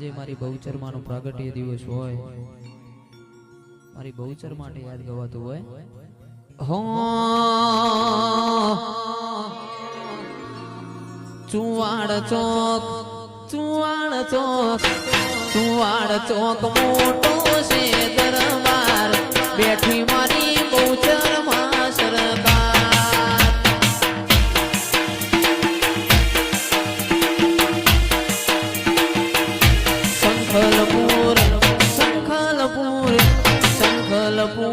જે મારી બહુચર માનો પ્રાગટ્ય દિવસ હોય, મારી બહુચર માટે યાદ ગવાતું હોય. હો ચુવાડ ચોક, ચુવાડ ચોક, ચુવાડ ચોક મોટો છે દરબાર, બેઠી મારી બહુચર માં સરકાર. સંખલપુર, સંખલપુર, સંખલપુર